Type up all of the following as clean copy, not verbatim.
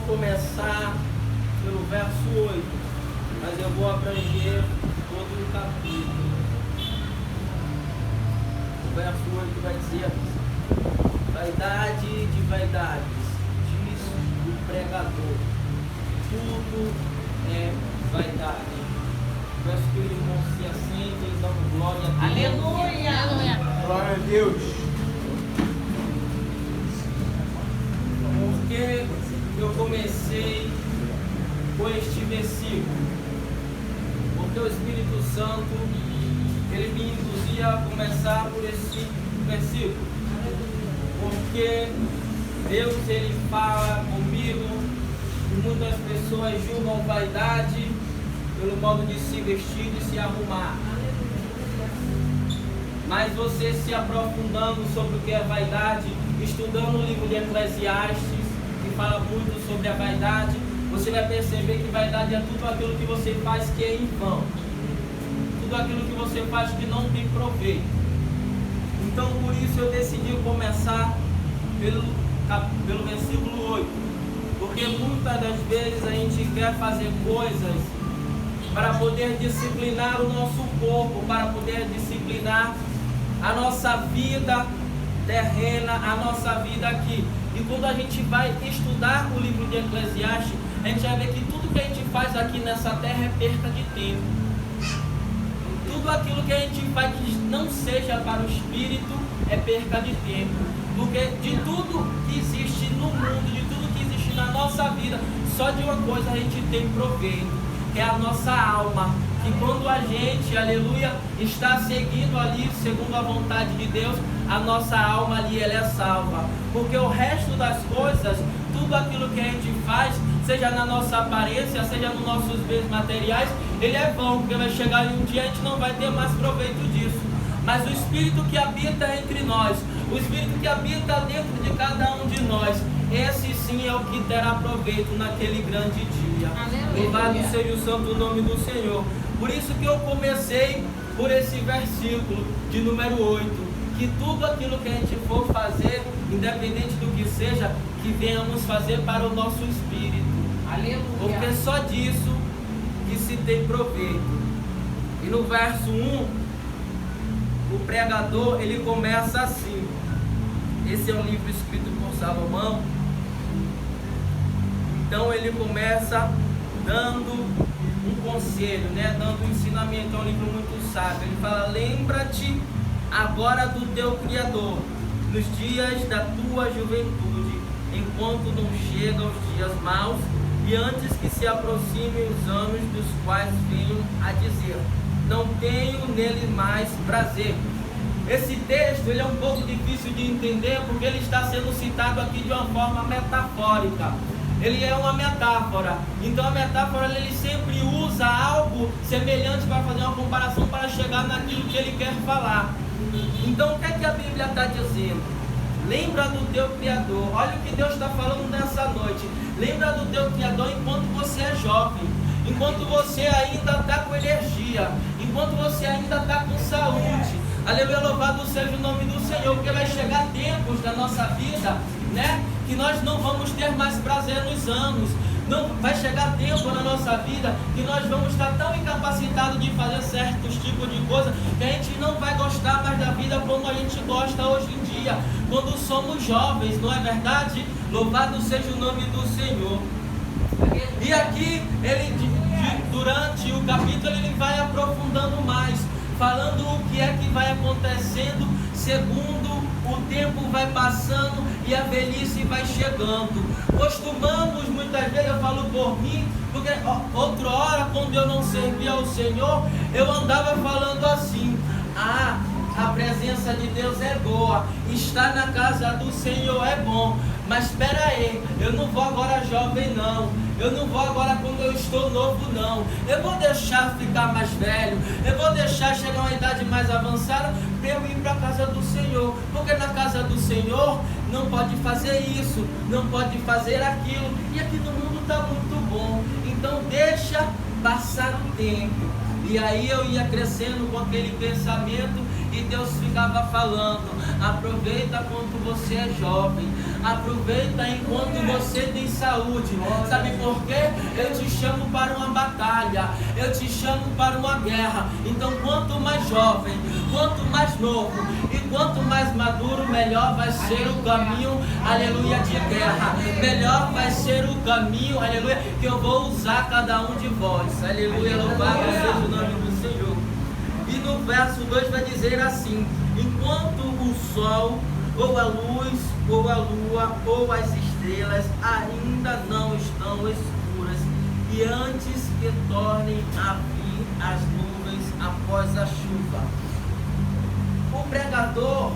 começar pelo verso 8, mas eu vou abranger todo o capítulo. O verso 8 vai dizer: vaidade de vaidades, diz o pregador, tudo é vaidade. Peço que o irmão se assente, eles dão glória a Deus. Aleluia! Aleluia! Glória a Deus. Porque eu comecei com este versículo? Porque o Espírito Santo, ele me induzia a começar por esse versículo. Porque Deus, ele fala comigo e muitas pessoas julgam vaidade pelo modo de se vestir e se arrumar. Mas você se aprofundando sobre o que é vaidade, estudando o livro de Eclesiastes, que fala muito sobre a vaidade, você vai perceber que vaidade é tudo aquilo que você faz que é em vão, tudo aquilo que você faz que não tem proveito. Então por isso eu decidi começar pelo versículo 8, porque muitas das vezes a gente quer fazer coisas para poder disciplinar o nosso corpo, para poder disciplinar a nossa vida terrena, a nossa vida aqui. E quando a gente vai estudar o livro de Eclesiastes, a gente vai ver que tudo que a gente faz aqui nessa terra é perca de tempo. Tudo aquilo que a gente faz que não seja para o espírito é perca de tempo. Porque de tudo que existe no mundo, de tudo que existe na nossa vida, só de uma coisa a gente tem proveito, que é a nossa alma. E quando a gente, aleluia, está seguindo ali, segundo a vontade de Deus, a nossa alma ali, ela é salva. Porque o resto das coisas, tudo aquilo que a gente faz, seja na nossa aparência, seja nos nossos bens materiais, ele é bom, porque vai chegar ali um dia a gente não vai ter mais proveito disso. Mas o Espírito que habita entre nós, o Espírito que habita dentro de cada um de nós, esse sim é o que terá proveito naquele grande dia. Aleluia. Louvado seja o santo nome do Senhor. Por isso que eu comecei por esse versículo de número 8, que tudo aquilo que a gente for fazer, independente do que seja, que venhamos fazer para o nosso espírito. Aleluia. Porque só disso que se tem proveito. E no verso 1, o pregador, ele começa assim. Esse é um livro escrito por Salomão. Então ele começa dando um conselho, dando um ensinamento. É um livro muito sábio. Ele fala: lembra-te agora do teu Criador, nos dias da tua juventude, enquanto não chegam os dias maus, e antes que se aproximem os anos dos quais venham a dizer: não tenho nele mais prazer. Esse texto, ele é um pouco difícil de entender, porque ele está sendo citado aqui de uma forma metafórica. Ele é uma metáfora. Então a metáfora, ele sempre usa algo semelhante para fazer uma comparação, para chegar naquilo que ele quer falar. Então o que é que a Bíblia está dizendo? Lembra do teu Criador. Olha o que Deus está falando nessa noite. Lembra do teu Criador enquanto você é jovem, enquanto você ainda está com energia, enquanto você ainda está com saúde. Aleluia, louvado seja o nome do Senhor, porque vai chegar tempos da nossa vida, que nós não vamos ter mais prazer nos anos. Não vai chegar tempo na nossa vida que nós vamos estar tão incapacitados de fazer certos tipos de coisa que a gente não vai gostar mais da vida como a gente gosta hoje em dia, quando somos jovens, não é verdade? Louvado seja o nome do Senhor. E aqui, durante o capítulo, ele vai aprofundando mais, falando o que é que vai acontecendo segundo o tempo vai passando e a velhice vai chegando. Costumamos, muitas vezes, eu falo por mim, porque outra hora, quando eu não servia ao Senhor, eu andava falando assim: a presença de Deus é boa, estar na casa do Senhor é bom, mas espera aí, eu não vou agora jovem não, eu não vou agora quando eu estou novo não, eu vou deixar ficar mais velho, eu vou deixar chegar a uma idade mais avançada para eu ir para a casa do Senhor, porque na casa do Senhor não pode fazer isso, não pode fazer aquilo, e aqui no mundo está muito bom, então deixa passar o tempo. E aí eu ia crescendo com aquele pensamento E Deus ficava falando: aproveita quando você é jovem, aproveita enquanto você tem saúde. Sabe por quê? Eu te chamo para uma batalha, eu te chamo para uma guerra. Então quanto mais jovem, quanto mais novo e quanto mais maduro, melhor vai ser o caminho, aleluia, de guerra. Melhor vai ser o caminho, aleluia, que eu vou usar cada um de vós. Aleluia, louvado seja o nome do Senhor. E no verso 2 vai dizer assim: enquanto o sol, ou a luz, ou a lua, ou as estrelas ainda não estão escuras, e antes que tornem a vir as nuvens após a chuva. O pregador,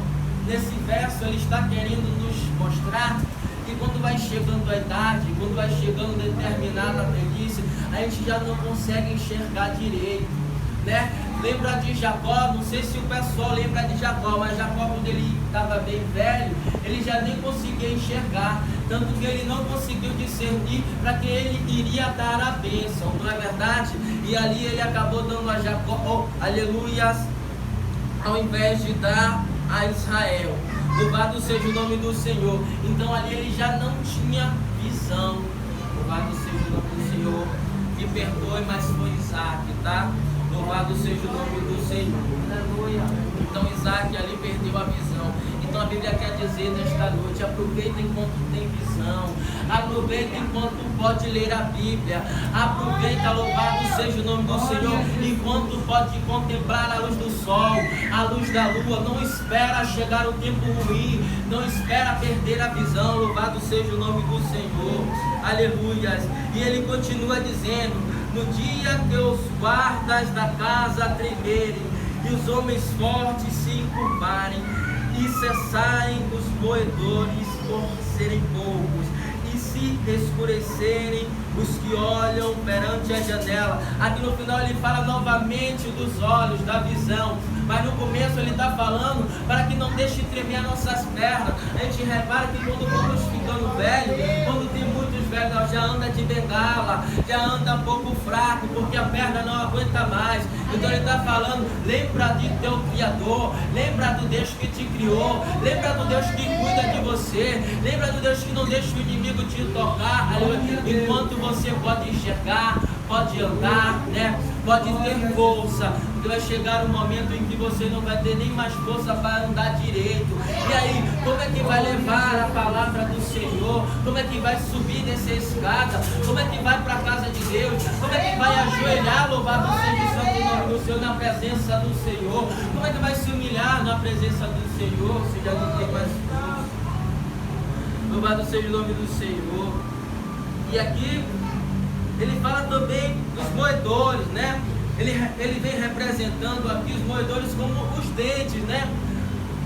nesse verso, ele está querendo nos mostrar que quando vai chegando a idade, quando vai chegando determinada velhice, a gente já não consegue enxergar direito, né? Lembra de Jacó? Não sei se o pessoal lembra de Jacó, mas Jacó, quando ele estava bem velho, ele já nem conseguia enxergar, tanto que ele não conseguiu discernir para que ele iria dar a bênção, não é verdade? E ali ele acabou dando a Jacó, aleluias, ao invés de dar a Israel. Louvado seja o nome do Senhor. Então ali ele já não tinha visão. Louvado seja o nome do Senhor. Me perdoe, mas foi Isaac, tá? Louvado seja o nome do Senhor. Aleluia. Então Isaac ali perdeu a visão. Então a Bíblia quer dizer nesta noite: aproveita enquanto tem visão, aproveita enquanto pode ler a Bíblia, aproveita, louvado seja o nome do Senhor, enquanto pode contemplar a luz do sol, a luz da lua. Não espera chegar o tempo ruim, não espera perder a visão. Louvado seja o nome do Senhor. Aleluias. E ele continua dizendo: no dia que os guardas da casa tremerem e os homens fortes se encurvarem e cessarem os moedores por serem poucos e se escurecerem os que olham perante a janela. Aqui no final ele fala novamente dos olhos, da visão, mas no começo ele está falando para que não deixe tremer as nossas pernas. A gente repara que quando vamos ficando velho, quando tem muitos velhos, já anda de bengala, já anda um pouco fraco, porque a perna não aguenta mais. Então ele está falando: lembra de teu Criador, lembra do Deus que te criou, lembra do Deus que cuida de você, lembra do Deus que não deixa o inimigo te tocar, enquanto você pode enxergar, pode andar, né? Pode ter força, porque vai chegar um momento em que você não vai ter nem mais força para andar direito. E aí, como é que vai levar a palavra do Senhor? Como é que vai subir nessa escada? Como é que vai para a casa de Deus? Como é que vai ajoelhar, louvado seja o santo nome do Senhor, na presença do Senhor? Como é que vai se humilhar na presença do Senhor, se já não tem mais força? Louvado seja o nome do Senhor. E aqui ele fala também dos moedores, né? Ele vem representando aqui os moedores como os dentes, né?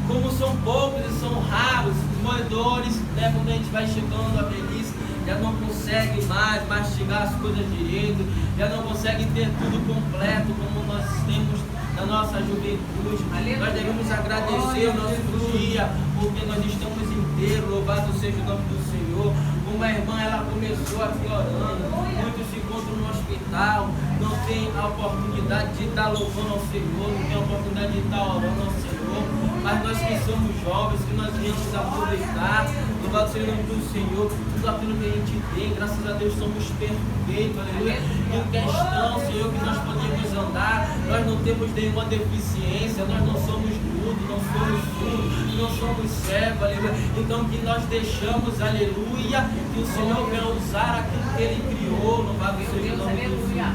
Como são poucos e são raros os moedores, né? Quando a gente vai chegando à velhice, já não consegue mais mastigar as coisas direito, já não consegue ter tudo completo como nós temos na nossa juventude. Nós devemos agradecer o nosso dia, porque nós estamos inteiros. Louvado seja o nome do Senhor. Uma irmã, ela começou aqui orando, muitos se encontram no hospital, não tem a oportunidade de estar louvando ao Senhor, não tem a oportunidade de estar orando ao Senhor, mas nós que somos jovens, que nós viemos aproveitar, louvado seja o nome do Senhor, tudo aquilo que a gente tem, graças a Deus somos perfeitos, aleluia. Em questão, Senhor, que nós podemos andar, nós não temos nenhuma deficiência, nós não somos mudos, não somos surdos, não somos cegos, aleluia. Então que nós deixamos, aleluia, que o Senhor venha usar aquilo que Ele criou, louvado seja o nome do Senhor.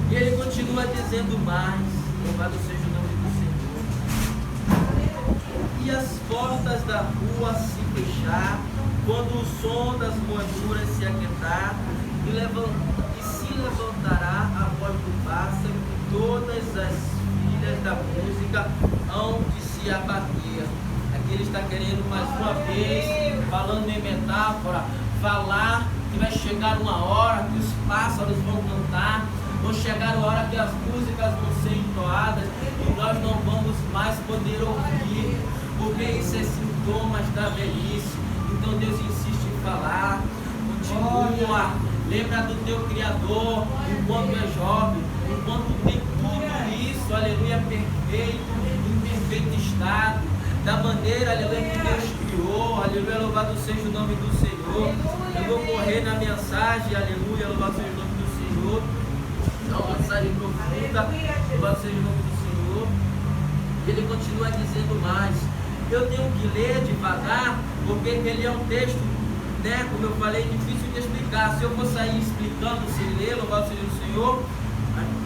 E Ele continua dizendo mais, louvado seja o nome do Senhor. E as portas da rua se fechar, quando o som das moeduras se aquietar, e se levantará a voz do pássaro, e todas as filhas da música hão de se abater. Aqui ele está querendo mais uma vez, falando em metáfora, falar que vai chegar uma hora que os pássaros vão cantar, vão chegar uma hora que as músicas vão ser entoadas e nós não vamos mais poder ouvir, porque isso é sintomas da velhice. Então Deus insiste em falar, continua, lembra do teu Criador enquanto é jovem, enquanto tem tudo isso, aleluia, perfeito, em perfeito estado, da maneira, aleluia, que Deus criou, aleluia, louvado seja o nome do Senhor. Eu vou correr na mensagem, aleluia, louvado seja o nome do Senhor. É uma mensagem profunda, louvado seja o nome do Senhor. Ele continua dizendo mais. Eu tenho que ler devagar, porque ele é um texto, né, como eu falei, difícil de explicar. Se eu for sair explicando sem ler, louvado seja o Senhor,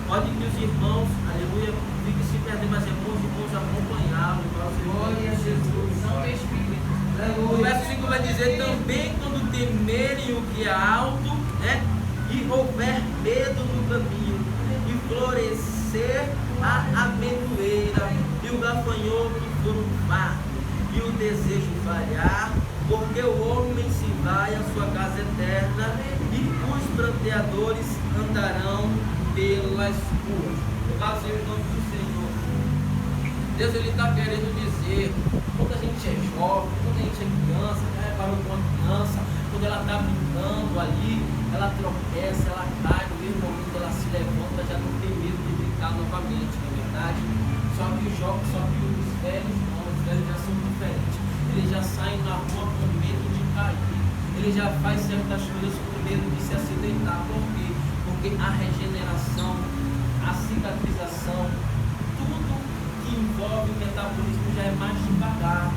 pode que os irmãos, aleluia, fiquem se perdendo, mas é bom os irmãos acompanhá-lo. Glória a Jesus, não te explique. O verso 5 vai dizer: também quando temerem o que é alto, né, e houver medo no caminho, e florescer a amendoeira, e o gafanhoto for um fardo, e o desejo falhar, porque o homem se vai à sua casa eterna, e os pranteadores andarão pelas ruas. Louvado seja o nome do Senhor. Deus, Ele está querendo dizer, quando a gente é jovem, quando a gente é criança, já reparou com uma criança, quando ela está brincando ali, ela tropeça, ela cai, no mesmo momento ela se levanta, já não tem medo de brincar novamente, não é verdade? Só que os jovens, só que os velhos não, os velhos já são diferentes. Eles já saem na rua com medo de cair. Ele já faz certas coisas com medo de se acidentar. Por quê? Porque a regeneração, a cicatrização, tudo que envolve o metabolismo já é mais devagar.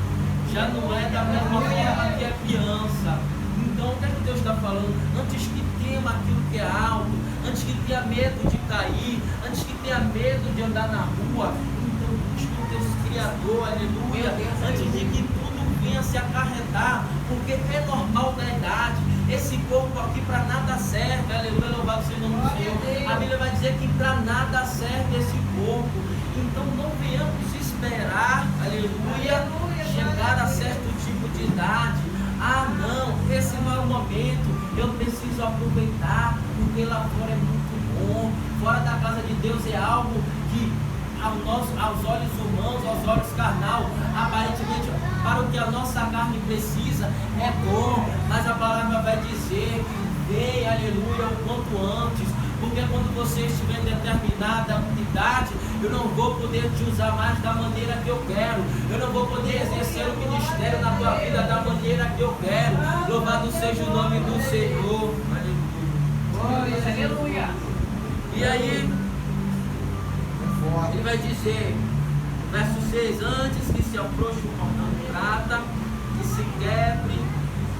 Já não é da mesma forma que a criança. Então, o que é que Deus está falando? Antes que tema aquilo que é alto, antes que tenha medo de cair, antes que tenha medo de andar na rua, então busque o Deus Criador, aleluia, antes de que tudo venha se acarretar, porque é normal da idade. Esse corpo aqui para nada serve, aleluia, louvado seja o nome do Senhor. A Bíblia vai dizer que para nada serve esse corpo. Então não venhamos esperar, aleluia, chegar a certo tipo de idade. Ah não, esse não é o momento, eu preciso aproveitar, porque lá fora é muito bom. Fora da casa de Deus é algo que aos olhos humanos, aos olhos carnal, aparentemente para o que a nossa carne precisa é bom, mas a palavra vai dizer que vem, aleluia, o quanto antes, porque quando você estiver em determinada idade, eu não vou poder te usar mais da maneira que eu quero, eu não vou poder exercer o ministério na tua vida da maneira que eu quero. Louvado seja o nome do Senhor, aleluia, Aleluia. E aí ele vai dizer, verso 6, antes que se afrouxe o cordão de prata, que se quebre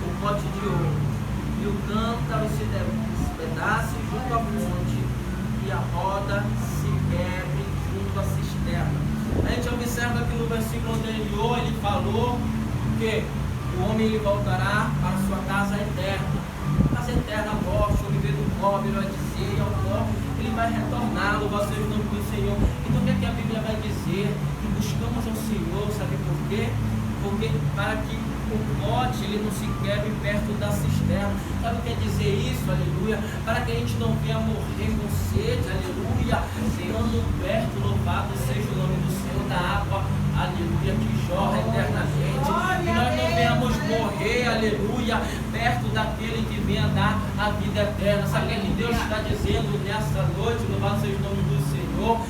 o pote de ouro, e o cântaro se despedace junto à fonte, e a roda se quebre junto à cisterna. A gente observa que no versículo anterior ele falou que o homem ele voltará para a sua casa eterna. Casa eterna, morte, o viver do pobre, ele vai dizer, ao pó ele vai retornar, louvado seja o nome do Senhor. Então o que é que a Bíblia vai dizer? Que buscamos ao Senhor, sabe por quê? Porque para que o pote ele não se quebre perto da cisterna. Sabe o que quer dizer isso? Aleluia. Para que a gente não venha morrer com sede, aleluia, estando perto, louvado seja o nome do Senhor, da água, aleluia, que jorra eternamente. Que nós não venhamos morrer, aleluia, perto daquele que venha dar a vida eterna. Sabe o que é que Deus está dizendo nessa noite? Louvado seja o nome do Senhor.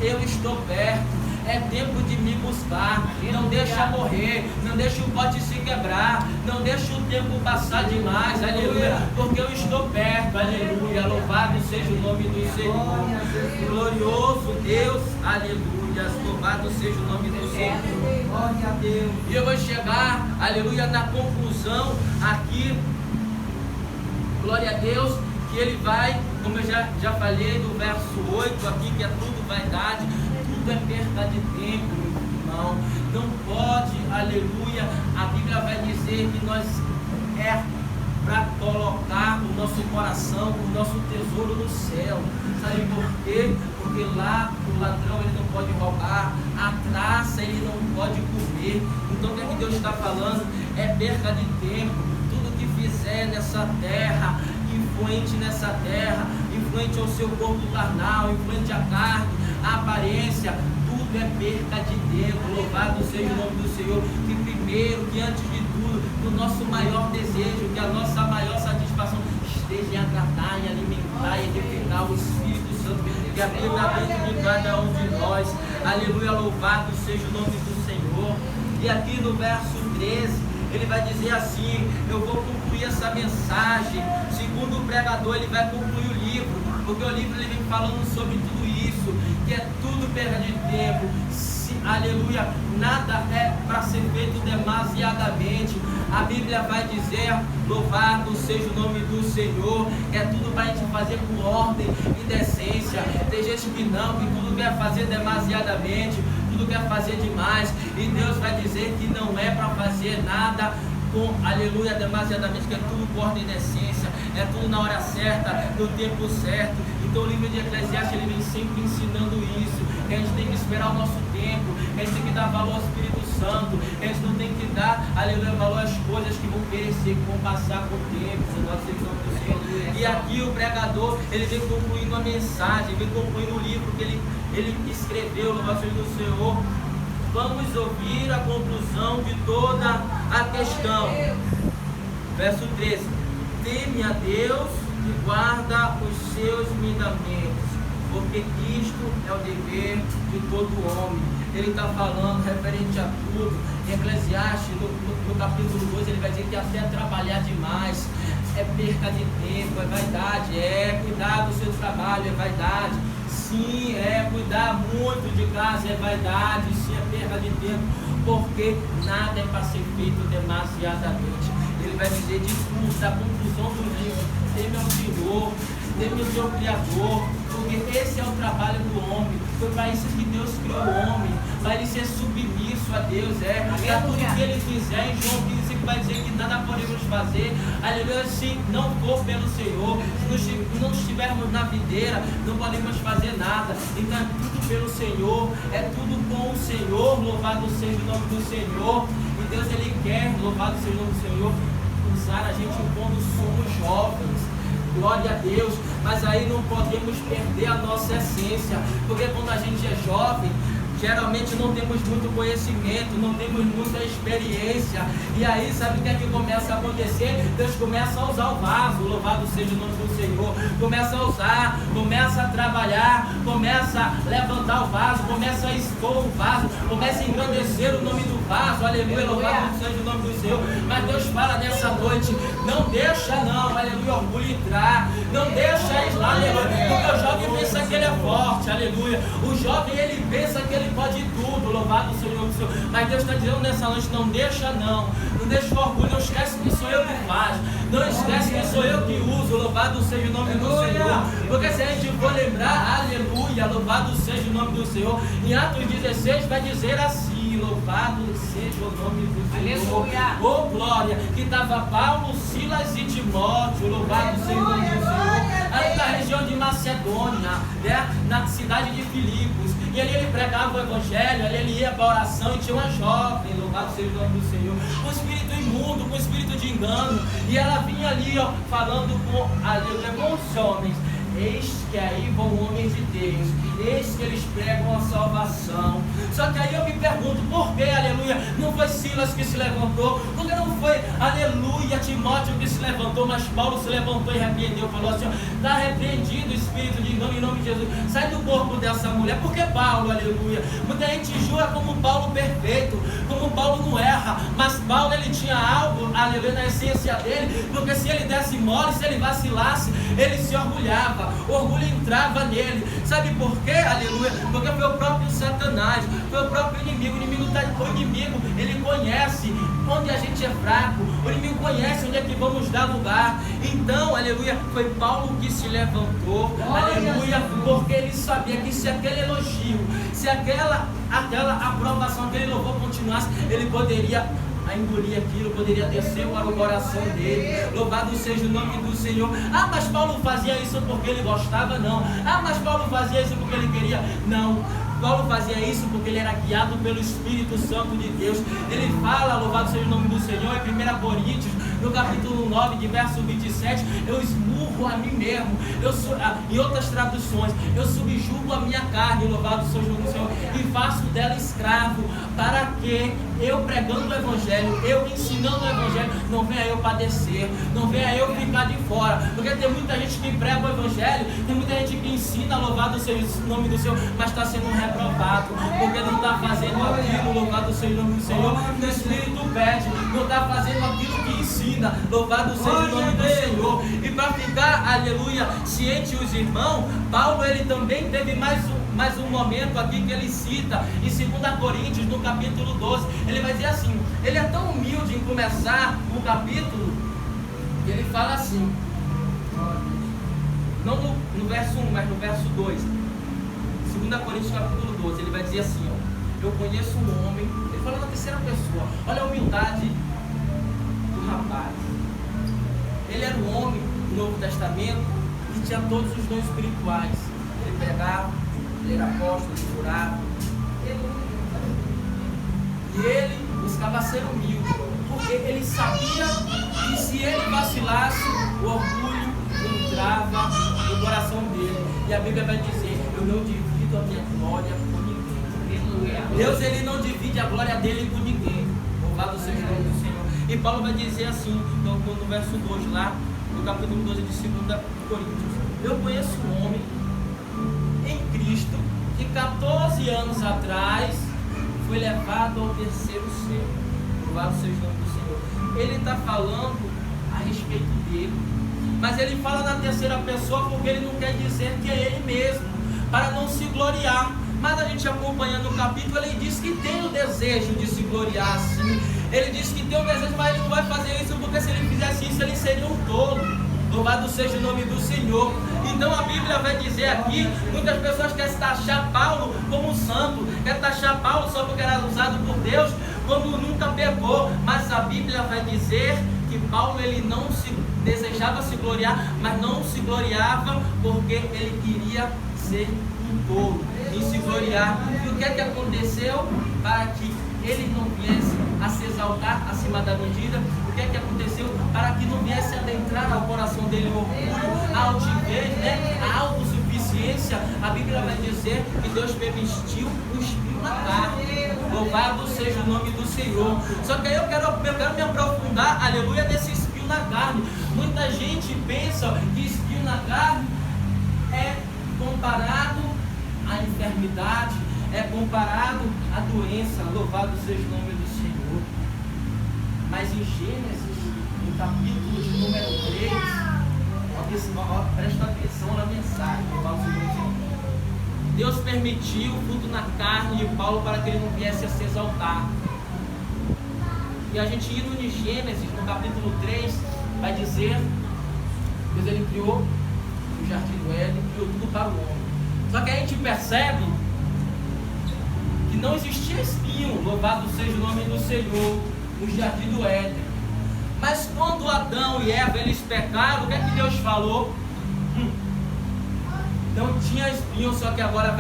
Eu estou perto. É tempo de me buscar. Não deixa morrer. Não deixa o pote se quebrar. Não deixa o tempo passar demais. Aleluia. Porque eu estou perto. Aleluia. Louvado seja o nome do Senhor. Glorioso Deus. Aleluia. Louvado seja o nome do Senhor. Glória a Deus. E eu vou chegar, aleluia, na conclusão aqui. Glória a Deus. Que ele vai, como eu já falei no verso 8 aqui, que é tudo vaidade. É perda de tempo, meu irmão. Não pode, aleluia. A Bíblia vai dizer que nós é para colocar o nosso coração, o nosso tesouro no céu. Sabe por quê? Porque lá o ladrão ele não pode roubar, a traça ele não pode comer. Então o que é que Deus está falando? É perda de tempo. Tudo que fizer nessa terra, influente nessa terra, influente ao seu corpo carnal, influente à carne, a aparência, tudo é perca de tempo. Louvado seja o nome do Senhor. Que primeiro, que antes de tudo, que o nosso maior desejo, que a nossa maior satisfação esteja em agradar, em alimentar e edificar o Espírito Santo, que habita dentro de cada um de nós. Aleluia, louvado seja o nome do Senhor. E aqui no verso 13, ele vai dizer assim: eu vou concluir essa mensagem. Segundo o pregador, ele vai concluir o livro, porque o livro ele vem falando sobre tudo isso, que é tudo perda de tempo. Aleluia, nada é para ser feito demasiadamente. A Bíblia vai dizer: louvado seja o nome do Senhor. É tudo para a gente fazer com ordem e decência. Tem gente que não, que tudo quer fazer demasiadamente, tudo quer fazer demais, e Deus vai dizer que não é para fazer nada com, aleluia, demasiadamente, que é tudo com ordem e decência, é tudo na hora certa, no tempo certo. Então o livro de Eclesiastes ele vem sempre ensinando isso, que a gente tem que esperar o nosso tempo, que a gente tem que dar valor ao Espírito Santo, que a gente não tem que dar, aleluia, valor às coisas que vão perecer, que vão passar com o tempo. E aqui o pregador ele vem concluindo a mensagem, vem concluindo o livro que ele escreveu, louvado seja o Senhor. Vamos ouvir a conclusão de toda a questão. Verso 13: teme a Deus e guarda os seus mandamentos, porque isto é o dever de todo homem. Ele está falando referente a tudo. Em Eclesiastes, no capítulo 2, ele vai dizer que até trabalhar demais é perca de tempo, é vaidade. Cuidar do seu trabalho é vaidade. Sim, cuidar muito de casa é vaidade. Sim, é perda de tempo, porque nada é para ser feito demasiadamente. Ele vai dizer de tudo, da conclusão do livro: teme ao Senhor, teme o seu Criador, porque esse é o trabalho do homem. Foi para isso que Deus criou o homem, para ele ser submisso a Deus. Para tudo que ele fizer. Em João 15 vai dizer que nada podemos fazer, aleluia, se não for pelo Senhor. Se não estivermos na videira, não podemos fazer nada. Então é tudo pelo Senhor, é tudo com o Senhor. Louvado seja o nome do Senhor. E Deus ele quer, louvado seja o nome do Senhor, usar a gente quando somos jovens. Glória a Deus, mas aí não podemos perder a nossa essência, porque quando a gente é jovem, geralmente não temos muito conhecimento, não temos muita experiência, e aí sabe o que é que começa a acontecer? Deus começa a usar o vaso, louvado seja o nome do Senhor, começa a usar, começa a trabalhar, começa a levantar o vaso, começa a expor o vaso, começa a engrandecer o nome do vaso, aleluia, louvado seja o nome do Senhor. Mas Deus fala nessa noite: não deixa não, aleluia, orgulho entrar, não deixa isso, aleluia, porque o jovem pensa que ele é forte, aleluia, o jovem ele pensa que ele pode tudo, louvado seja o nome do Senhor. Mas Deus está dizendo nessa noite: não deixa não deixa o orgulho, não esquece que sou eu que faço, não esquece que sou eu que uso, louvado seja o nome do Senhor. Porque se a gente for lembrar, aleluia, louvado seja o nome do Senhor, em Atos 16 vai dizer assim: louvado seja o nome do Senhor, oh glória, que estava Paulo, Silas e Timóteo, louvado seja o nome do Senhor, ali na região de Macedônia, na cidade de Filipos, e ali ele pregava o evangelho, ali ele ia para a oração e tinha uma jovem, louvado seja o nome do Senhor, com espírito imundo, com espírito de engano, e ela vinha ali falando com os homens: eis que aí vão homens de Deus, eis que eles pregam a salvação. Só que aí eu me pergunto: por que, aleluia, não foi Silas que se levantou? Por que não foi, aleluia, Timóteo que se levantou, mas Paulo se levantou e repreendeu, falou assim: está repreendido o espírito de engano em nome de Jesus, sai do corpo dessa mulher. Porque Paulo, aleluia, muita gente julga como Paulo perfeito, como Paulo não erra, mas Paulo ele tinha algo, aleluia, na essência dele, porque se ele desse mole, se ele vacilasse, ele se orgulhava, o orgulho entrava nele. Sabe por quê? Aleluia, porque foi o próprio Satanás, foi o próprio inimigo. O inimigo ele conhece onde a gente é fraco, o inimigo conhece onde é que vamos dar lugar. Então, aleluia, foi Paulo que se levantou, aleluia, porque ele sabia que se aquele elogio, se aquela aprovação, aquele louvor continuasse, ele poderia engolir aquilo, poderia descer para o coração dele. Louvado seja o nome do Senhor. Ah, mas Paulo fazia isso porque ele gostava? Não. Ah, mas Paulo fazia isso porque ele queria? Não. Paulo fazia isso porque ele era guiado pelo Espírito Santo de Deus. Ele fala, louvado seja o nome do Senhor, em 1 Coríntios, No capítulo 9, de verso 27, eu esmurro a mim mesmo. Em outras traduções, eu subjugo a minha carne, louvado seja o nome do Senhor, e faço dela escravo, para que eu pregando o Evangelho, eu ensinando o Evangelho, não venha eu padecer, não venha eu ficar de fora. Porque tem muita gente que prega o Evangelho, tem muita gente que ensina, louvado seja o nome do Senhor, mas está sendo reprovado, porque não está fazendo aquilo, louvado seja o nome do Senhor, que o Espírito pede, não está fazendo aquilo que ensina, louvado seja o nome do Senhor. E para ficar, aleluia, ciente os irmãos, Paulo ele também teve mais um momento aqui que ele cita em 2 Coríntios, no capítulo 12, ele vai dizer assim, ele é tão humilde em começar o capítulo, que ele fala assim, não no verso 1, mas no verso 2, 2 Coríntios capítulo 12, ele vai dizer assim, ó, eu conheço um homem, ele fala na terceira pessoa, olha a humildade do rapaz, ele era um homem do Novo Testamento, que tinha todos os dons espirituais, ele pregava, ele era apóstolo, ele curava, e ele buscava ser humilde, porque ele sabia que se ele vacilasse, o orgulho entrava no coração dele, e a Bíblia vai dizer, eu não divido a minha glória com ninguém. Deus ele não divide a glória dele com ninguém, louvado seja o nome do Senhor. E Paulo vai dizer assim, no verso 2 lá, no capítulo 12 de 2 Coríntios, eu conheço um homem em Cristo que 14 anos atrás foi levado ao terceiro céu, louvado seja o nome do Senhor. Ele está falando a respeito dele, mas ele fala na terceira pessoa porque ele não quer dizer que é ele mesmo, para não se gloriar. Mas a gente acompanhando o capítulo, ele diz que tem o desejo de se gloriar sim. Ele diz que tem o desejo, mas ele não vai fazer isso, porque se ele fizesse isso, ele seria um tolo. Louvado seja o nome do Senhor. Então a Bíblia vai dizer aqui, muitas pessoas querem taxar Paulo como um santo, querem taxar Paulo só porque era usado por Deus, quando nunca pecou. Mas a Bíblia vai dizer que Paulo ele não se desejava se gloriar, mas não se gloriava porque ele queria ser um tolo, em se gloriar. E o que é que aconteceu para que ele não viesse a se exaltar acima da medida? O que é que aconteceu para que não viesse a adentrar ao coração dele o orgulho, a altivez, a autossuficiência? A Bíblia vai dizer que Deus permitiu o espinho na carne. Louvado seja o nome do Senhor. Só que aí eu quero me aprofundar, aleluia, nesse espinho na carne. Muita gente pensa que espinho na carne é comparado à enfermidade, é comparado à doença. Louvado seja o nome do Senhor. Mas em Gênesis, no capítulo de número 3, presta atenção na mensagem. Louvado seja o nome do Senhor. Deus permitiu o fruto na carne de Paulo para que ele não viesse a se exaltar. E a gente indo em Gênesis, no capítulo 3, vai dizer, Deus ele criou o jardim do Éden, criou tudo para o homem. Só que a gente percebe que não existia espinho, louvado seja o nome do Senhor, no jardim do Éden. Mas quando Adão e Eva eles pecaram, o que é que Deus falou? Não tinha espinho, só que agora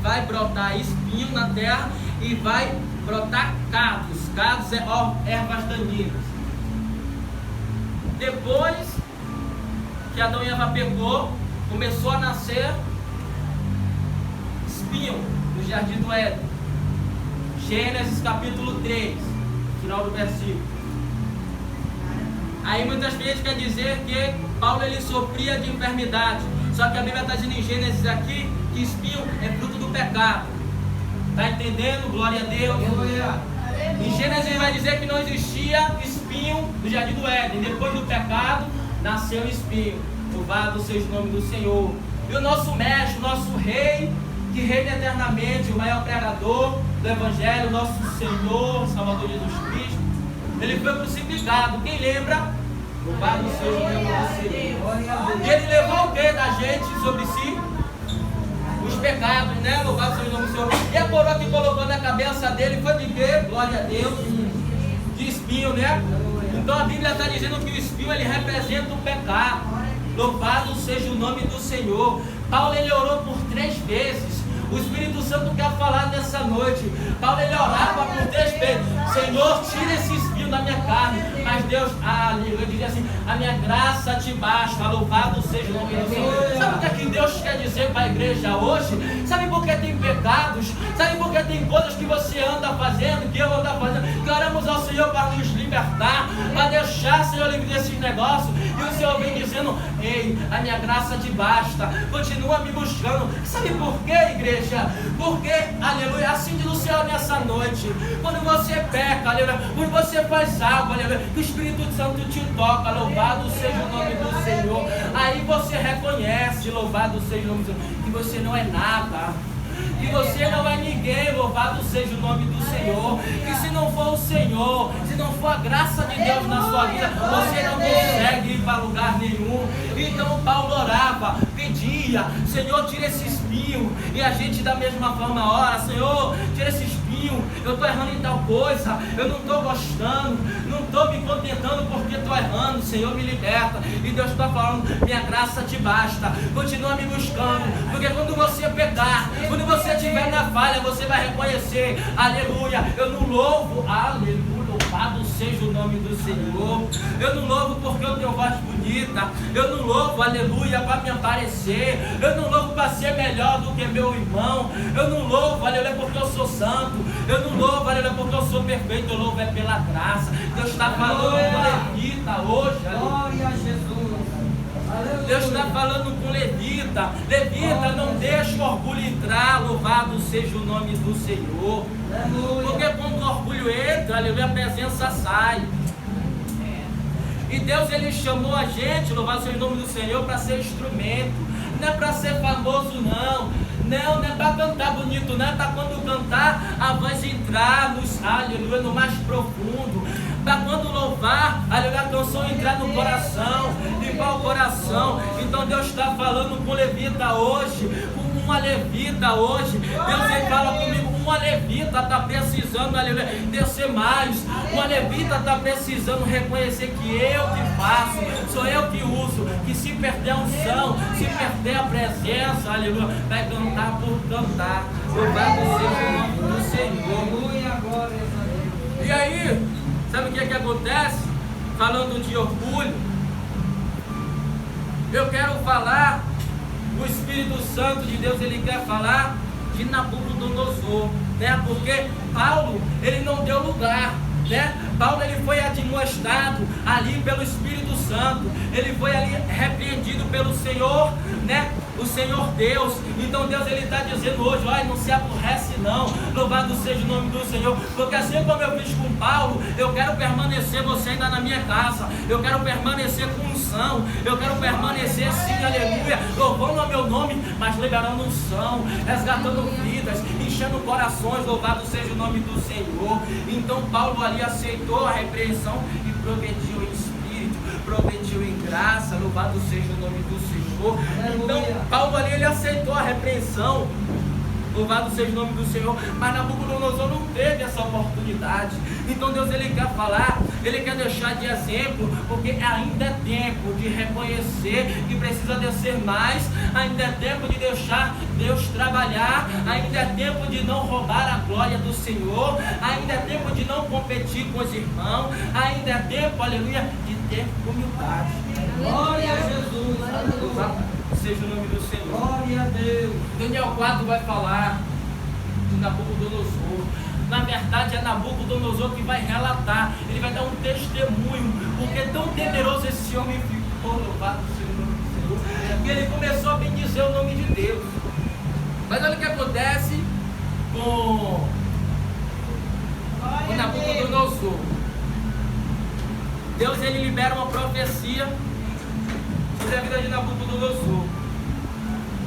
vai brotar espinho na terra e vai brotar cardos. Cardos é ervas daninhas. Depois que Adão e Eva pecou, começou a nascer espinho no jardim do Éden. Gênesis capítulo 3, final do versículo. Aí muitas vezes quer dizer que Paulo ele sofria de enfermidade. Só que a Bíblia está dizendo em Gênesis aqui que espinho é fruto do pecado. Está entendendo? Glória a Deus. Em Gênesis ele vai dizer que não existia espinho no jardim do Éden. Depois do pecado nasceu espinho. Louvado seja o nome do Senhor. E o nosso mestre, o nosso rei, que reina eternamente, o maior pregador do Evangelho, nosso Senhor, Salvador Jesus Cristo, ele foi crucificado. Quem lembra? Louvado seja o nome do Senhor. E ele levou o que da gente sobre si? Os pecados, né? Louvado seja o nome do Senhor. E a coroa que colocou na cabeça dele foi de quê? Glória a Deus. De espinho, né? Então a Bíblia está dizendo que o espinho ele representa o pecado. Louvado seja o nome do Senhor. Paulo ele orou por 3 vezes. O Espírito Santo quer falar nessa noite. Paulo ele orava por 3 vezes. Senhor, tira esse espinho da minha carne. Mas Deus, eu diria assim, a minha graça te basta, louvado seja o nome do Senhor. Sabe o que é que Deus quer dizer para a igreja hoje? Sabe por que tem pecados? Sabe por que tem coisas que você anda fazendo, que eu ando fazendo? Que oramos ao Senhor para nos libertar, para deixar, Senhor, livre desses negócios. E o Senhor vem dizendo, ei, a minha graça te basta, continua me buscando. Sabe por quê, igreja? Porque, aleluia, assim diz o Senhor nessa noite. Quando você peca, aleluia, quando você faz algo, aleluia, que o Espírito Santo te toca, louvado seja o nome do Senhor. Aí você reconhece, louvado seja o nome do Senhor, que você não é nada, que você não é ninguém, louvado seja o nome do Senhor. Que se não for o Senhor, se não for a graça de Deus na sua vida, você não consegue ir para lugar nenhum. Então Paulo orava, pedia, Senhor, tira esse espinho. E a gente da mesma forma ora, Senhor, tira esse espinho. Eu estou errando em tal coisa, eu não estou gostando, não estou me contentando porque estou errando. Senhor, me liberta. E Deus está falando, minha graça te basta, continua me buscando. Porque quando você pecar, quando você estiver na falha, você vai reconhecer, aleluia, eu não louvo, aleluia, louvado seja o nome do Senhor. Eu não louvo porque eu tenho voz bonita, eu não louvo, aleluia, para me aparecer, eu não louvo para ser melhor do que meu irmão, eu não louvo, aleluia, porque eu sou santo, eu não louvo, aleluia, porque eu sou perfeito, eu louvo é pela graça. Deus está falando com Levita hoje, glória a Jesus. Deus está falando com Levita. Levita, não deixa o orgulho entrar, louvado seja o nome do Senhor. Porque quando o orgulho entra, aleluia, a presença sai. E Deus, Ele chamou a gente, louvado seja o nome do Senhor, para ser instrumento. Não é para ser famoso, não. Não é para cantar bonito, não é para quando cantar a voz entrar aleluia, no mais profundo. Para quando louvar, aleluia, a canção entrar no coração, limpar o coração. Então Deus está falando com Levita hoje, com uma Levita hoje. Deus, Ele fala comigo, uma Levita está precisando, aleluia, descer mais. Uma Levita está precisando reconhecer que eu que faço, sou eu que uso. Que se perder a unção, se perder a presença, aleluia, vai cantar por cantar. Louvado seja o nome do Senhor. E aí, sabe o que é que acontece? Falando de orgulho, eu quero falar, o Espírito Santo de Deus, ele quer falar de Nabucodonosor, né? Porque Paulo, ele não deu lugar, né? Paulo, ele foi admoestado ali pelo Espírito Santo, ele foi ali repreendido pelo Senhor, né? O Senhor Deus. Então Deus, ele está dizendo hoje, olha, não se aborrece não, louvado seja o nome do Senhor, porque assim como eu fiz com Paulo, eu quero permanecer você ainda na minha casa, eu quero permanecer com unção, eu quero permanecer sim, aleluia, louvando ao meu nome, mas liberando unção, resgatando vidas, enchendo corações, louvado seja o nome do Senhor. Então Paulo ali aceitou a repreensão e progrediu em espírito, progrediu em graça, louvado seja o nome do Senhor. Então Paulo ali, ele aceitou a repreensão, louvado seja o nome do Senhor, mas Nabucodonosor não teve essa oportunidade. Então Deus, ele quer falar, ele quer deixar de exemplo, porque ainda é tempo de reconhecer que precisa descer mais, ainda é tempo de deixar Deus trabalhar, ainda é tempo de não roubar a glória do Senhor, ainda é tempo de não competir com os irmãos, ainda é tempo, aleluia, de ter humildade. Glória a Jesus, louvado seja o nome do Senhor. Glória a Deus. Daniel 4 vai falar de Nabucodonosor. Na verdade é Nabucodonosor que vai relatar, ele vai dar um testemunho, porque tão temeroso esse homem ficou, louvado seja o nome do Senhor, que ele começou a bendizer o nome de Deus. Mas olha o que acontece com Nabucodonosor. Deus, ele libera uma profecia sobre a vida de Nabucodonosor,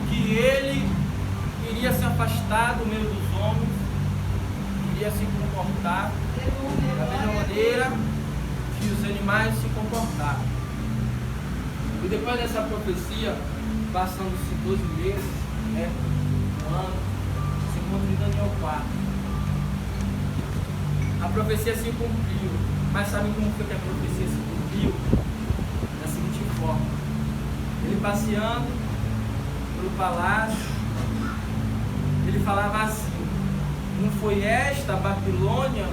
que ele iria se afastar do meio dos homens, iria se comportar da mesma maneira que os animais se comportaram. E depois dessa profecia, passando-se 12 meses, né, um ano, se encontra em Daniel 4. A profecia se cumpriu, mas sabe como foi que a profecia se cumpriu? Da seguinte forma: ele passeando pelo palácio, ele falava assim: não foi esta a Babilônia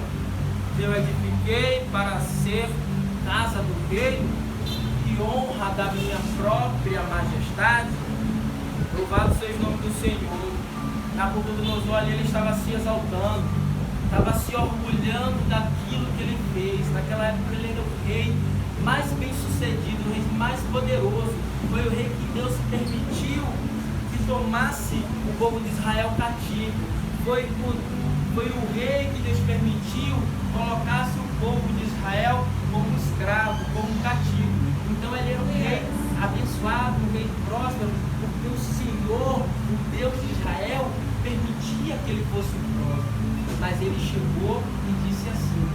que eu edifiquei para ser casa do rei, que honra da minha própria majestade. Louvado seja o nome do Senhor. Nabucodonosor ali, ele estava se exaltando, estava se orgulhando daquilo que ele fez. Naquela época ele era o rei mais bem sucedido, o rei mais poderoso. Foi o rei que Deus permitiu que tomasse o povo de Israel cativo. Foi o rei que Deus permitiu colocasse o povo de Israel como escravo, como cativo. Então ele era um rei abençoado, um rei próspero, porque o Senhor, o Deus de Israel, permitia que ele fosse próspero. Mas ele chegou e disse assim,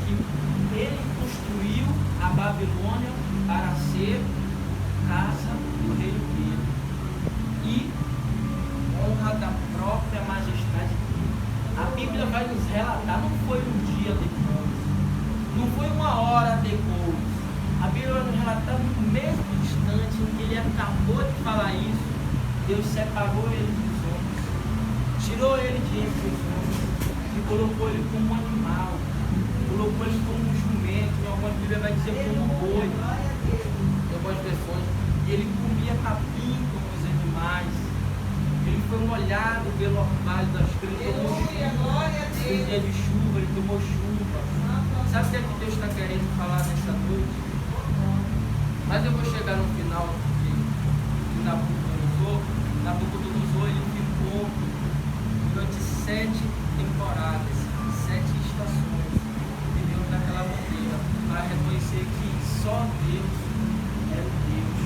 que ele construiu a Babilônia para ser casa do rei dele e honra da própria majestade dele. A Bíblia vai nos relatar, não foi um dia depois, não foi uma hora depois. A Bíblia vai nos relatar no mesmo instante em que ele acabou de falar isso, Deus separou ele dos homens, tirou ele de entre os homens e colocou ele como um animal, colocou ele como um jumento. Em algumas Bíblias vai dizer como um boi, em algumas versões, e ele comia capim como os animais. Ele foi molhado pelo orvalho das crianças, ele tomou chuva, um dia de chuva, ele tomou chuva. Sabe o que é que Deus está querendo falar nessa noite? Mas eu vou chegar no final de Nabucodonosor. Nabucodonosor, ele ficou durante 7 temporadas, 7 estações, vivendo daquela maneira, para reconhecer que só Deus era o Deus.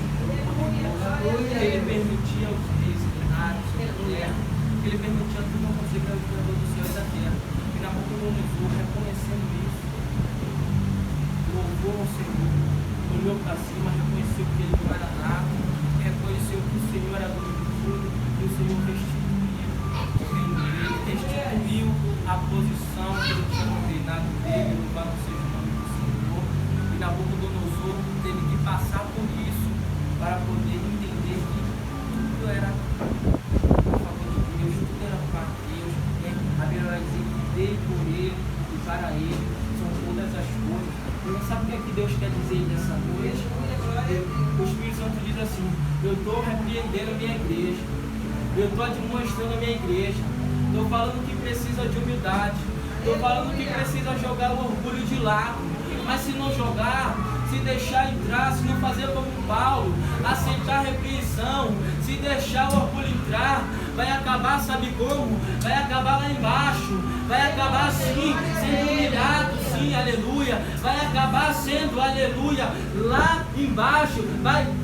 Ele permitia os reis reinarem sobre a terra, ele permitia tudo acontecer pelo Criador do céu e da terra. E Nabucodonosor, reconhecendo isso, louvou ao Senhor, olhou para cima, reconheceu que ele não era nada, reconheceu que o Senhor era dono de tudo, e o Senhor restituiu o reino dele, restituiu a posição que ele tinha no reinado dele. Louvado seja o nome do Senhor. E Nabucodonosor teve que passar por isso para poder entender que tudo era a favor de Deus, tudo era para Deus. A Bíblia vai dizer que dei por ele e para ele são todas as coisas. E sabe o que é que Deus quer dizer nessa noite? O Espírito Santo diz assim: eu estou repreendendo a minha igreja, eu estou demonstrando a minha igreja, estou falando que precisa de humildade, estou falando que precisa jogar o orgulho de lado. Mas se não jogar, se deixar entrar, se não fazer como Paulo, aceitar a repreensão, se deixar o orgulho entrar, vai acabar, sabe como? Vai acabar lá embaixo, vai acabar assim, sendo humilhado, sim, aleluia, vai acabar sendo, aleluia, lá embaixo,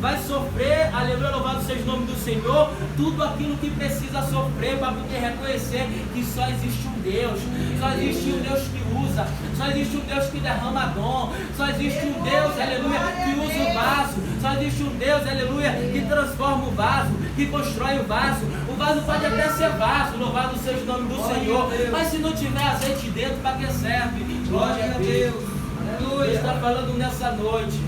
vai sofrer, aleluia, louvado seja o nome do Senhor, tudo aquilo que precisa sofrer para poder reconhecer que só existe um Deus, só existe um Deus que usa, só existe um Deus que derrama dom, só existe um Deus, aleluia, que usa o vaso, só existe um Deus, aleluia, que transforma o vaso, que constrói o vaso pode até ser vaso, louvado seja o nome do Senhor, mas se não tiver azeite dentro, para que serve? Glória a Deus, aleluia. Deus está falando nessa noite,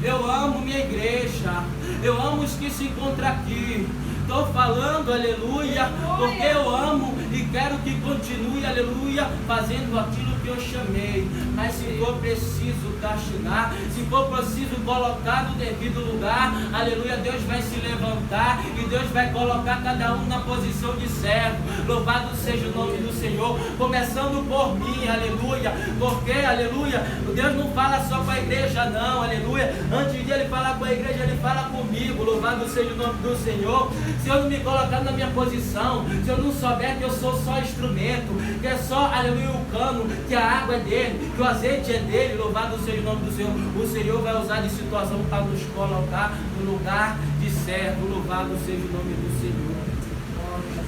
eu amo minha igreja, eu amo os que se encontram aqui. Estou falando, aleluia, porque eu amo e quero que continue, aleluia, fazendo aquilo que eu chamei. Mas se for preciso castigar, se for preciso colocar no devido lugar, aleluia, Deus vai se levantar e Deus vai colocar cada um na posição de servo. Louvado seja o nome do Senhor, começando por mim, aleluia, porque, aleluia, Deus não fala só com a igreja não, aleluia, antes de Ele falar com a igreja, Ele fala comigo. Louvado seja o nome do Senhor. Se eu não me colocar na minha posição, se eu não souber que eu sou só instrumento, que é só, aleluia, o cano, que a água é dele, que o azeite é dele, louvado seja o nome do Senhor, o Senhor vai usar de situação para nos colocar no lugar de servo. Louvado seja o nome do Senhor.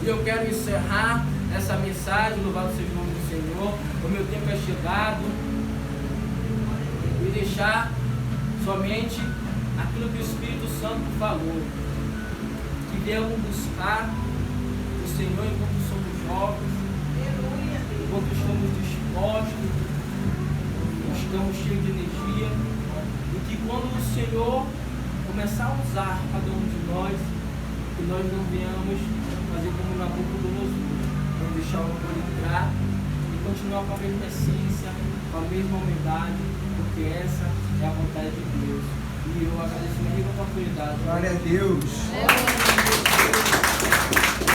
E eu quero encerrar essa mensagem, louvado seja o nome do Senhor, o meu tempo é chegado, e deixar somente aquilo que o Espírito Santo falou, que devemos buscar o Senhor enquanto somos jovens, enquanto estamos dispostos, estamos cheios de energia, e que quando o Senhor começar a usar cada um de nós, que nós não venhamos fazer como Nabucodonosor, não deixar o orgulho entrar e continuar com a mesma essência, com a mesma humildade, porque porque essa é a vontade de Deus. E eu agradeço uma rica oportunidade. Glória a Deus.